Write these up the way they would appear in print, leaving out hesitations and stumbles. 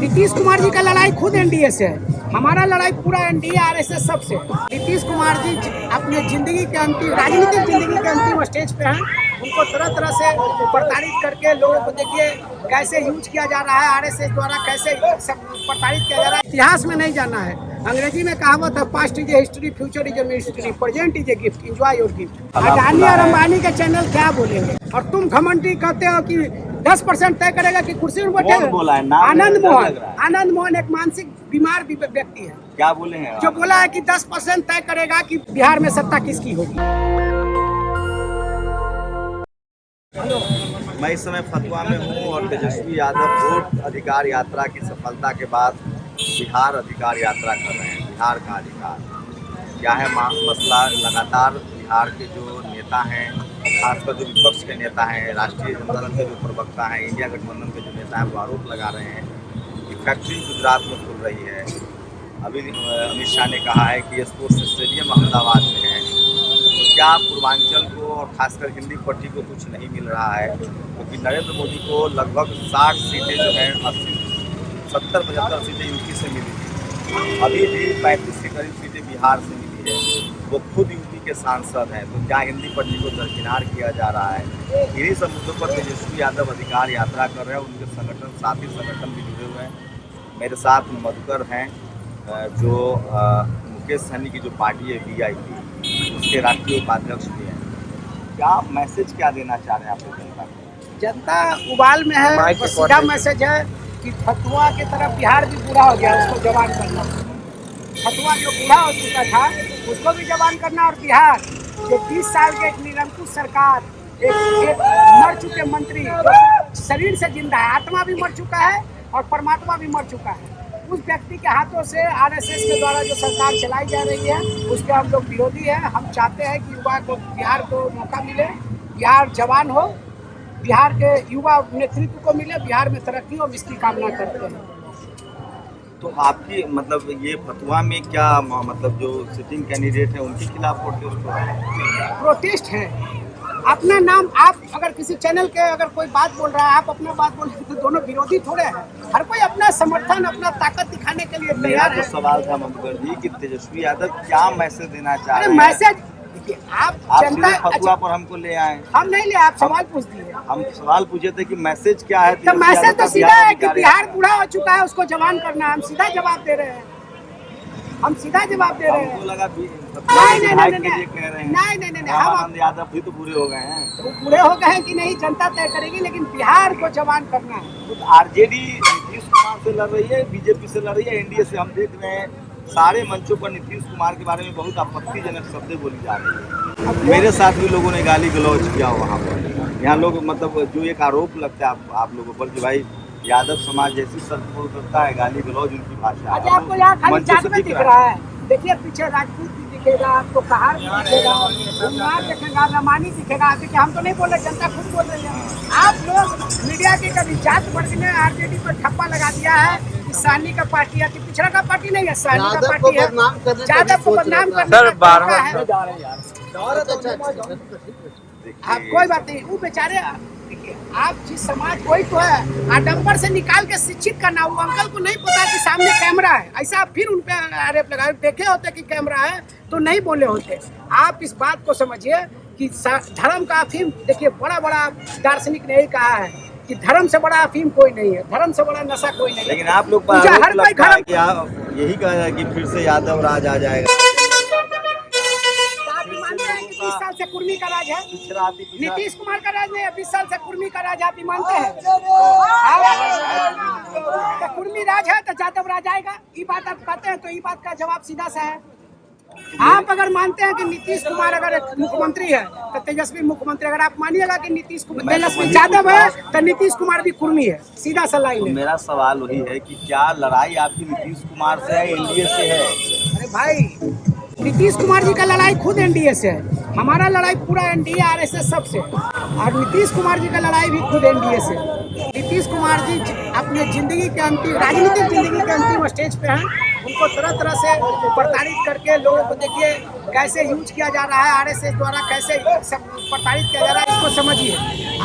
नीतीश कुमार जी का लड़ाई खुद एनडीए से है। हमारा लड़ाई पूरा एनडीए आरएसएस सबसे। नीतीश कुमार जी अपने जिंदगी के अंतिम राजनीतिक जिंदगी के अंतिम स्टेज पे हैं। उनको तरह तरह से प्रताड़ित करके लोगों को देखिए कैसे यूज किया जा रहा है आरएसएस द्वारा, कैसे सब प्रताड़ित किया जा रहा है। इतिहास में नहीं जाना है। अंग्रेजी में कहावत है, past is a history, future is a mystery, present is a gift, enjoy your gift. Adani और अंबानी के चैनल क्या बोलेंगे? और तुम घमंडी कहते हो कि 10% तय करेगा कि कुर्सी में बैठेगा। आनंद मोहन एक मानसिक बीमार व्यक्ति है। क्या बोले हैं जो बोला है कि 10% तय करेगा कि बिहार में सत्ता किसकी होगी। मैं इस समय फतुहा में हूँ और तेजस्वी यादव वोट अधिकार यात्रा की सफलता के बाद बिहार अधिकार यात्रा कर रहे हैं। बिहार का अधिकार क्या है मसला? लगातार बिहार के जो नेता हैं, खासकर जो विपक्ष के नेता हैं, राष्ट्रीय जनता दल के जो प्रवक्ता हैं, इंडिया गठबंधन के जो नेता हैं, वो आरोप लगा रहे हैं कि फैक्ट्री गुजरात में खुल रही है। अभी अमित शाह ने कहा है कि स्पोर्ट्स स्टेडियम अहमदाबाद में है। तो क्या पूर्वांचल को और खासकर हिंदी पट्टी को कुछ नहीं मिल रहा है? क्योंकि नरेंद्र मोदी को लगभग 60 सीटें जो हैं 70-75 सीटें यूपी से मिली थी। अभी भी 35 के करीब सीटें बिहार से मिली है। वो खुद यूपी के सांसद हैं। तो क्या हिंदी पट्टी को दरकिनार किया जा रहा है? इन्हीं सब मुद्दों पर तेजस्वी यादव अधिकार यात्रा कर रहे हैं। उनके संगठन, साथी संगठन भी जुड़े हुए हैं। मेरे साथ मधुकर हैं जो मुकेश सहनी की जो पार्टी है वीआईपी, उसके राष्ट्रीय उपाध्यक्ष भी हैं। क्या मैसेज क्या देना चाह रहे हैं आप जनता को? जनता उबाल में है। तो सीधा मैसेज है कि फतुहा की तरफ बिहार भी बूढ़ा हो गया, उसको जवान करना। फतुहा जो बूढ़ा हो चुका था उसको भी जवान करना। और बिहार जो 20 साल के एक निरंकुश सरकार, एक मर चुके मंत्री जो शरीर से जिंदा है, आत्मा भी मर चुका है और परमात्मा भी मर चुका है, उस व्यक्ति के हाथों से आरएसएस के द्वारा जो सरकार चलाई जा रही है उसके हम लोग विरोधी हैं। हम चाहते हैं कि युवा को, बिहार को मौका मिले, बिहार जवान हो, बिहार के युवा नेतृत्व को मिले, बिहार में तरक्की हो, इसकी कामना करते हैं। तो आपकी मतलब ये फतुहा में क्या मतलब जो सिटिंग कैंडिडेट है उनके खिलाफ प्रोटेस्ट हो रहा है? प्रोटेस्ट है। अपना नाम, आप अगर किसी चैनल के अगर कोई बात बोल रहा है, आप अपना बात बोल रहे हैं, तो दोनों विरोधी थोड़े हैं। हर कोई अपना समर्थन, अपना ताकत दिखाने के लिए तैयार है। सवाल था मधुकर जी कि तेजस्वी यादव क्या मैसेज देना चाह रहे हैं? मैसेज देखिए, आप जनता फतुहा पर हमको ले आए। हम नहीं ले, आप सवाल पूछ दिए। हम सवाल पूछे थे कि मैसेज क्या है? तो मैसेज तो सीधा है कि बिहार बूढ़ा हो चुका है, उसको जवान करना है। हम सीधा जवाब दे रहे हैं। हम सीधा जवाब दे रहे हैं। हमको लगा नहीं, हम यादव भी तो पूरे हो गए हैं। तो पूरे हो गए हैं कि नहीं जनता तय करेगी, लेकिन बिहार को जवान करना है। तो आरजेडी नीतीश कुमार से लड़ रही है, बीजेपी से लड़ रही है, एनडीए से। हम देख रहे हैं सारे मंचों पर नीतीश कुमार के बारे में बहुत आपत्तिजनक शब्दें बोली जा रही है। मेरे साथ भी लोगों ने गाली गलौज किया वहाँ पर। यहाँ लोग मतलब जो एक आरोप लगता है आप लोगों पर कि भाई यादव समाज जैसी शब्द करता है, गाली गलौज उनकी भाषा। आपको यहाँ खाली जात में दिख रहा है। देखिए पीछे राजपूत भी दिखेगा, आपको कहार भी दिखेगा, कुम्हार दिखेगा, रमानी दिखेगा। देखिए हम तो नहीं बोल रहे, जनता खुद बोल रही है। आप लोग मीडिया के कभी जात वर्ग ने आरजेडी पर ठप्पा लगा दिया है कि सहनी का पार्टी है, कि पिछड़ा का पार्टी नहीं है, सहनी का पार्टी है। यादव को बदनाम करना आप कोई बात नहीं। वो बेचारे, देखिए आप जिस समाज, कोई तो है आडंबर से निकाल के शिक्षित करना। वो अंकल को नहीं पता कि सामने कैमरा है, ऐसा फिर उन पे आरोप लगा। देखे होते कि कैमरा है तो नहीं बोले होते। आप इस बात को समझिए कि धर्म का अफीम, देखिए बड़ा बड़ा दार्शनिक ने यही कहा है कि धर्म से बड़ा अफीम कोई नहीं है, धर्म से बड़ा नशा कोई नहीं है। लेकिन आप लोग पर आरोप लगता है कि आप यही कह रहे हैं कि फिर से यादव राज आ जाएगा। 20 साल से कुर्मी का राज है, नीतीश कुमार का राज नहीं है। 20 साल से कुर्मी का राज आप मानते हैं? तो कुर्मी राज है तो यादव राज आएगा, ये बात आप कहते हैं। तो ये बात का जवाब सीधा सा है। आप अगर मानते हैं कि नीतीश कुमार अगर मुख्यमंत्री है तो तेजस्वी मुख्यमंत्री, अगर आप मानिएगा कि नीतीश कुमार तेजस्वी यादव है तो नीतीश कुमार भी कुर्मी है, सीधा सा लाइन है। मेरा सवाल वही है कि क्या लड़ाई आपकी नीतीश कुमार से है, एनडीए से है? अरे भाई, नीतीश कुमार जी का लड़ाई खुद एनडीए से है। हमारा लड़ाई पूरा एनडीए आरएसएस सबसे। और नीतीश कुमार जी का लड़ाई भी खुद एनडीए से। नीतीश कुमार जी अपने जिंदगी के अंतिम राजनीतिक जिंदगी के अंतिम स्टेज पे हैं। उनको तरह तरह से प्रताड़ित करके लोगों को देखिए कैसे यूज किया जा रहा है आरएसएस द्वारा, कैसे सब प्रताड़ित किया जा रहा है। इसको समझिए,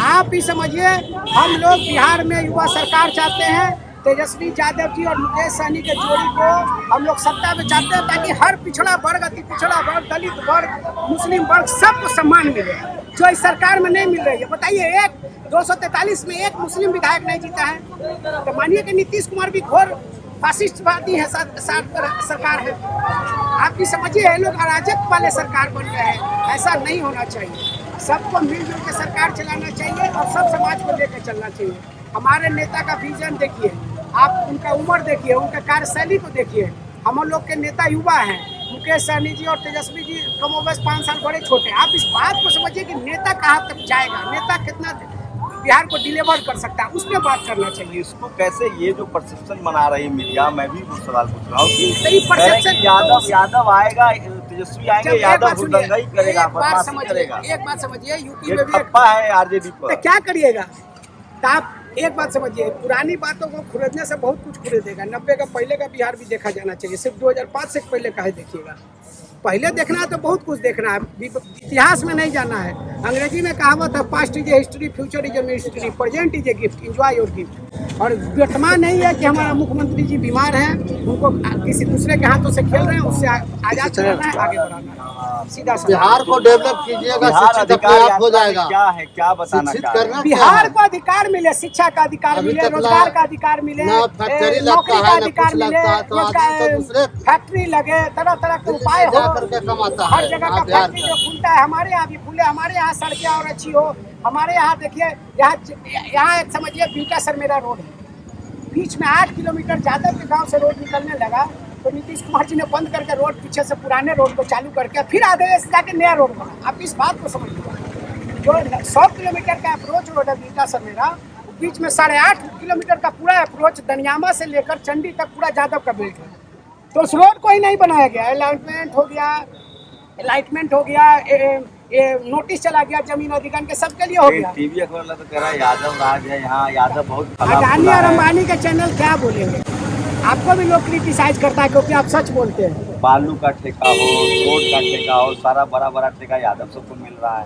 आप ही समझिए। हम लोग बिहार में युवा सरकार चाहते हैं, तेजस्वी यादव जी और मुकेश सहनी के जोड़ी को हम लोग सत्ता में चाहते हैं, ताकि हर पिछड़ा वर्ग, अति पिछड़ा वर्ग, दलित वर्ग, मुस्लिम वर्ग सबको सम्मान मिले, जो इस सरकार में नहीं मिल रही है। बताइए, 243 में एक मुस्लिम विधायक नहीं जीता है, तो मानिए कि नीतीश कुमार भी घोर फासिस्टवादी है, सरकार है। आप भी समझिए, ये लोग अराजक वाले सरकार बन रहे हैं। ऐसा नहीं होना चाहिए। सबको मिलजुल के सरकार चलाना चाहिए और सब समाज को लेकर चलना चाहिए। हमारे नेता का विजन देखिए, आप उनका उम्र देखिए, उनका कार्यशैली को देखिए। हम लोग के नेता युवा हैं, मुकेश सहनी जी और तेजस्वी जी कमोबेश 5 साल बड़े छोटे। आप इस बात को समझिए कि नेता कहाँ तक जाएगा, नेता कितना बिहार को डिलीवर कर सकता है, उस पर बात करना चाहिए। इसको कैसे, ये जो परसेप्शन बना रही है मीडिया, मैं भी वो सवाल पूछ रहा हूँ सही कि परसेप्शन यादव आएगा, तेजस्वी आएंगे, यादव हुड़दंगा ही करेगा, बदमाशी करेगा। एक बात समझिए, यूपी ये में भी ठप्पा है आरजेडी पर। तो क्या करिएगा? तो आप एक बात समझिए, पुरानी बातों को खुरेदने से बहुत कुछ खुरेदेगा। 90 का पहले का बिहार भी देखा जाना चाहिए, सिर्फ 2005 से पहले का है देखिएगा। पहले देखना है तो बहुत कुछ देखना है, इतिहास में नहीं जाना है। अंग्रेजी में कहावत है, past is a history, future is a mystery, present is a gift, enjoy your gift. और वर्तमान नहीं है कि हमारा मुख्यमंत्री जी बीमार हैं, उनको किसी दूसरे के हाथों से खेल रहे हैं, उससे आजाद कराना है, आगे बढ़ाना है। सीधा बिहार को डेवलप कीजिएगा, शिक्षित अपने आप हो जाएगा। क्या है, क्या बताना शिक्षित चाह रहे हैं? करना बिहार को अधिकार मिले, शिक्षा का अधिकार मिले, रोजगार का अधिकार मिले, नौकरी का अधिकार मिले, फैक्ट्री लगे, तरह तरह के उपाय हो, हर जगह का फैक्ट्री जो खुलता है, हमारे यहाँ भी खुले, हमारे यहाँ सड़कें और अच्छी हो। हमारे यहाँ देखिए, यहाँ एक समझिए बीटा सर मेरा रोड है, बीच में 8 किलोमीटर यादव के गांव से रोड निकलने लगा, तो नीतीश कुमार जी ने बंद करके रोड पीछे से पुराने रोड को चालू करके फिर आधे से जाके नया रोड बना। आप इस बात को समझिए, जो 100 किलोमीटर का अप्रोच रोड है बीटा सर मेरा, बीच में 8.5 किलोमीटर का पूरा अप्रोच दनियामा से लेकर चंडी तक पूरा यादव का बेल्ट है। तो उस रोड को ही नहीं बनाया गया। एलाइटमेंट हो गया, ये नोटिस चला गया जमीन अधिग्रहण के, सबके लिए हो गया। टीवी अखबार तो कह रहा है यादव राज है यहाँ, यादव बहुत अडानी और अंबानी के चैनल क्या बोलेंगे? आपको भी लोग क्रिटिसाइज करता है क्योंकि आप सच बोलते हैं। बालू का ठेका हो, रोड का ठेका हो, सारा बड़ा बड़ा ठेका यादव सबको मिल रहा है।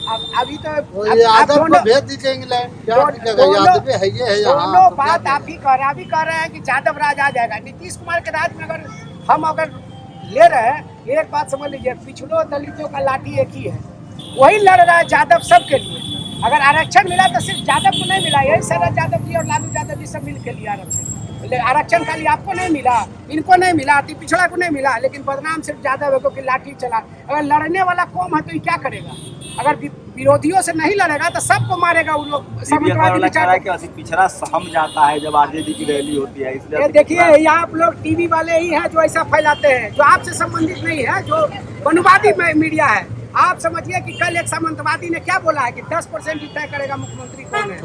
अब अभी तो यादव को भेज दीजिए इंग्लैंड, क्या यादव है ये है यहाँ। दोनों बात आप ही कह रहे हैं कि यादव राज आ जाएगा। नीतीश कुमार के राज में अगर ले रहे हैं, एक बात समझ लीजिए, पिछड़ों दलितों का लाठी एक ही है, वही लड़ रहा है यादव सबके लिए। अगर आरक्षण मिला तो सिर्फ यादव को नहीं मिला, यही शरद यादव जी और लालू यादव जी सब मिल के लिए आरक्षण खाली आपको नहीं मिला, इनको नहीं मिला, अति पिछड़ा को नहीं मिला, लेकिन बदनाम सिर्फ यादव है क्योंकि लाठी चला। अगर लड़ने वाला कौम है तो ये क्या करेगा? अगर विरोधियों से नहीं लड़ेगा तो सबको मारेगा। वो लोग सामंतवादी विचार पिछड़ा सहम जाता है जब आरजेडी की रैली होती है, इसलिए देखिए यहाँ आप लोग टीवी वाले ही हैं जो ऐसा फैलाते हैं, जो आपसे संबंधित नहीं है, जो वनुवादी मीडिया है। आप समझिए कि कल एक सामंतवादी ने क्या बोला है कि 10% ही तय करेगा मुख्यमंत्री कौन है।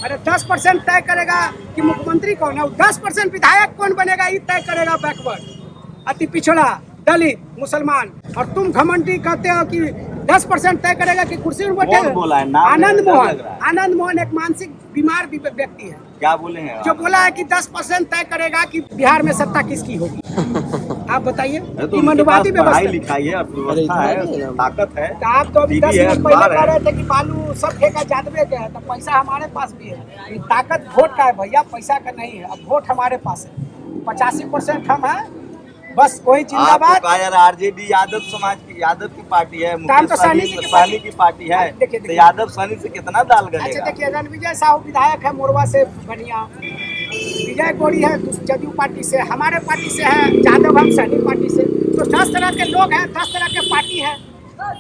अरे 10% तय करेगा कि मुख्यमंत्री कौन है, 10% विधायक कौन बनेगा ये तय करेगा बैकवर्ड, अति पिछड़ा, दलित, मुसलमान। और तुम घमंडी कहते हो कि 10% तय करेगा कि कुर्सी में बैठे। आनंद मोहन एक मानसिक बीमार व्यक्ति है। क्या बोले हैं? जो बोला है कि 10% तय करेगा कि बिहार में सत्ता किसकी होगी। आप बताइए, मनवादी व्यवस्था है, ताकत है। तो आप तो अभी 10 मिनट पहले कह रहे थे कि बालू सब ठेका यादवे के है, तो पैसा हमारे पास भी है। ताकत वोट का है भैया, पैसा का नहीं है। अब वोट हमारे पास है, 85% हम है, बस वही जिंदाबाद। आरजेडी यादव समाज की, यादव की पार्टी है, मुकेश सहनी की पार्टी है, तो यादव सहनी से कितना दाल गलेगा? अच्छा देखिए, रणविजय साहू विधायक है मोरवा से बनिया, विजय गौरी है जदयू पार्टी से, हमारे पार्टी से है, यादव हम सहनी पार्टी से। तो 10 तरह के लोग हैं, 10 तरह के पार्टी है,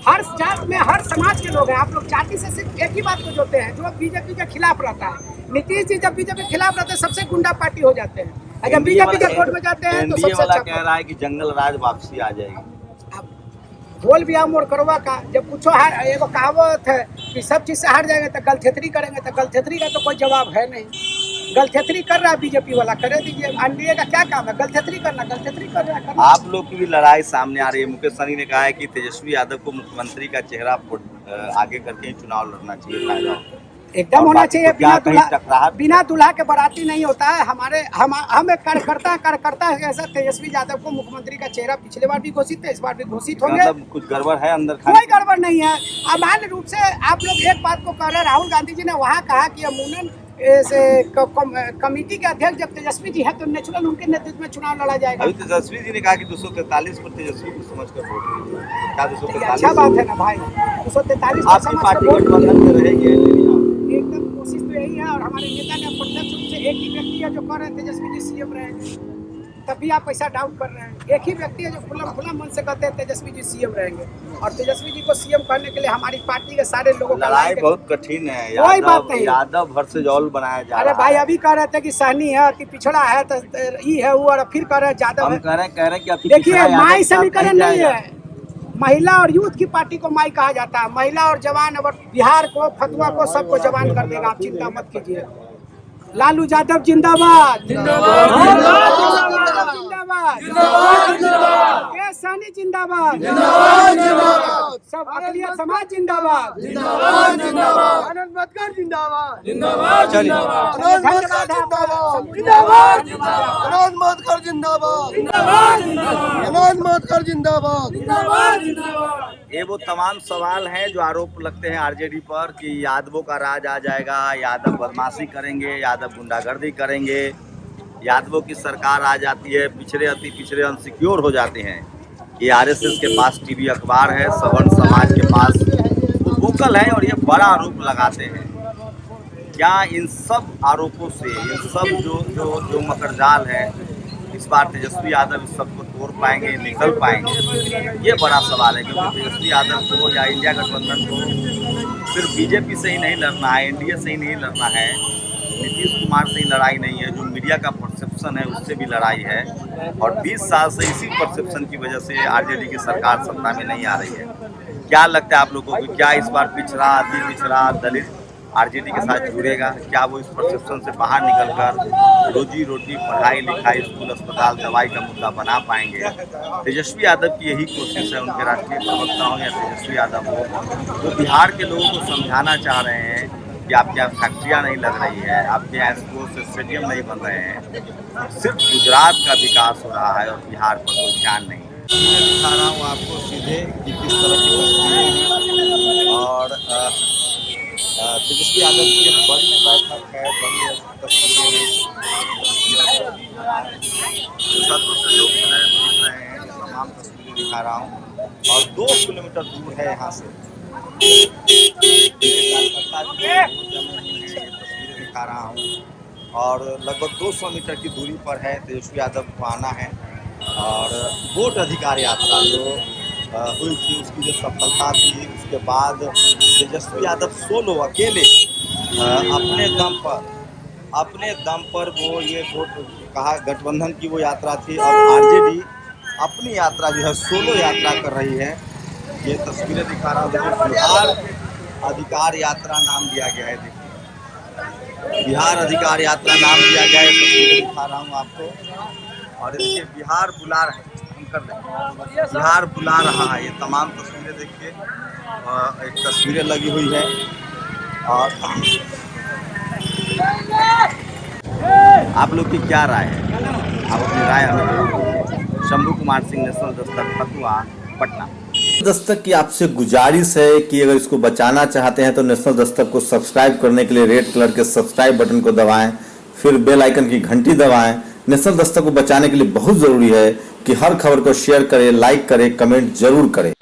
हर जात में हर समाज के लोग हैं। आप लोग जाति से सिर्फ एक ही बात को जोड़ते हैं, जो बीजेपी के खिलाफ रहता है। नीतीश जी जब बीजेपी के खिलाफ रहते हैं सबसे गुंडा पार्टी हो जाते हैं, जब बीजेपी के कोर्ट में जाते हैं तो सबसे अच्छा कह रहा है कि जंगल राज वापसी आ जाएगी। बोल भी मोड़ करवा का, जब कुछ एगो कहावत है कि सब चीज से हार जाएंगे तो गलथेतरी करेंगे, तो गलथेतरी का तो कोई जवाब है नहीं। गलथेतरी कर रहा है बीजेपी वाला, करे दीजिए। एनडीए का क्या काम है? गलथेतरी करना, गलथेतरी कर रहा है। आप लोग की भी लड़ाई सामने आ रही है। मुकेश सहनी ने कहा है कि तेजस्वी यादव को मुख्यमंत्री का चेहरा आगे करके ही चुनाव लड़ना चाहिए, फायदा एकदम होना चाहिए। बिना दूल्हा के बाराती नहीं होता है। हम एक कार्यकर्ता है ऐसा तेजस्वी यादव को मुख्यमंत्री का चेहरा पिछले बार भी घोषित है, इस बार भी घोषित होंगे। मतलब कुछ गड़बड़ है अंदर? कोई गड़बड़ नहीं है। अमान्य रूप से आप लोग एक बात को कह रहे हैं, राहुल गांधी जी ने वहाँ कहा कि अमूमन ऐसे कमेटी के अध्यक्ष जब तेजस्वी जी है तो नेचुरल उनके नेतृत्व में चुनाव लड़ा जाएगा। अभी तेजस्वी जी ने कहा कि 243 पर तेजस्वी को समझकर वोट कीजिए। क्या ये 243? अच्छा बात है ना भाई, 243 आपकी पार्टी गठबंधन में रहेगी? एकदम कोशिश तो यही है, और हमारे नेता ने प्रत्यक्ष रूप से एक ही व्यक्ति है जो कह रहे हैं तेजस्वी जी सीएम रहेंगे, तब भी आप ऐसा डाउट कर रहे हैं। एक ही व्यक्ति है जो खुला मन से कहते हैं तेजस्वी जी सीएम रहेंगे, और तेजस्वी जी को सीएम करने के लिए हमारी पार्टी के सारे लोगों का लड़ाई बहुत कठिन है। कोई बात नहीं। यादव वर्सेस ऑल बनाया जा रहा है। अरे भाई अभी कह रहे थे कि सहनी है, अति पिछड़ा है, तो ये है वो, और फिर कह रहे हैं यादव हम है। कह रहे हैं कि अति देखिए पिछड़ा माई यादव साथ समीकरण नहीं जाएगा। है, महिला और यूथ की पार्टी को माई कहा जाता है। महिला और जवान और बिहार को, फतुआ को, सबको जवान कर देगा, आप चिंता मत कीजिए। लालू यादव जिंदाबाद, जिंदाबाद, के सहनी जिंदाबाद, सब अकलियत समाज जिंदाबाद, आनंद बदकर जिंदाबाद, धन्यवाद ये वो तमाम सवाल हैं जो आरोप लगते हैं आरजेडी पर कि यादवों का राज आ जाएगा, यादव बदमाशी करेंगे, यादव गुंडागर्दी करेंगे, यादवों की सरकार आ जाती है, पिछड़े अति पिछड़े अनसिक्योर हो जाते हैं। ये आरएसएस के पास टीवी अखबार है, सवर्ण समाज के पास वोकल है, और ये बड़ा आरोप लगाते हैं। क्या इन सब आरोपों से, इन सब जो मकरजाल है, इस बार तेजस्वी यादव इस सबको तोड़ पाएंगे, निकल पाएंगे? ये बड़ा सवाल है, क्योंकि तेजस्वी यादव को या इंडिया गठबंधन को सिर्फ बीजेपी से ही नहीं लड़ना है, एनडीए से ही नहीं लड़ना है, नीतीश कुमार से ही लड़ाई नहीं है, जो मीडिया का परसेप्शन है उससे भी लड़ाई है। और 20 साल से इसी परसेप्शन की वजह से आरजेडी की सरकार सत्ता में नहीं आ रही है। क्या लगता है आप लोगों को, क्या इस बार पिछड़ा, अति पिछड़ा, दलित आरजेडी के साथ जुड़ेगा? क्या वो इस परसेप्शन से बाहर निकलकर रोजी रोटी, पढ़ाई लिखाई, स्कूल अस्पताल, दवाई का मुद्दा बना पाएंगे? तेजस्वी यादव की यही कोशिश है, उनके राष्ट्रीय प्रवक्ता हो या तेजस्वी यादव हो, जो बिहार के लोगों को समझाना चाह रहे हैं कि आपके यहाँ फैक्ट्रियाँ नहीं लग रही है, आपके यहाँ स्पोर्ट्स स्टेडियम नहीं बन रहे हैं, सिर्फ गुजरात का विकास हो रहा है और बिहार पर कोई ध्यान नहीं। दिखा रहा हूँ आपको सीधे कि किस तरह की तस्वीरें हैं, और तेजस्वी यादव की एक बड़ी बैठक है, बड़ी तस्वीरें हैं, छतों से लोग दिख रहे हैं, तमाम तस्वीरें दिखा रहा हूँ, और 2 किलोमीटर दूर है यहाँ से तस्वीरें दिखा रहा हूँ, और लगभग 200 मीटर की दूरी पर है तेजस्वी यादव को आना है। और वोट अधिकार यात्रा जो हुई थी, उसकी जो सफलता थी, उसके बाद तेजस्वी यादव सोलो अकेले अपने दम पर वो ये वोट कहा, गठबंधन की वो यात्रा थी। अब आरजेडी अपनी यात्रा जो है सोलो यात्रा कर रही है। ये तस्वीरें दिखा रहा हूँ, देखिए बिहार अधिकार यात्रा नाम दिया गया है, देखिए बिहार अधिकार यात्रा नाम दिया गया है, तस्वीरें दिखा रहा हूँ आपको। और देखिए बिहार बुला रहे हैं, बिहार बुला रहा है, ये तमाम तस्वीरें देखिए, एक तस्वीरें लगी हुई है। और आप लोग की क्या राय है? आप अपनी राय हमें। शंभू कुमार सिंह, नेशनल दस्तक, फतुआ, पटना। दस्तक की आपसे गुजारिश है कि अगर इसको बचाना चाहते हैं तो नेशनल दस्तक को सब्सक्राइब करने के लिए रेड कलर के सब्सक्राइब बटन को दबाएं, फिर बेल आइकन की घंटी दबाएं। नेशनल दस्तक को बचाने के लिए बहुत ज़रूरी है कि हर खबर को शेयर करें, लाइक करें, कमेंट जरूर करें।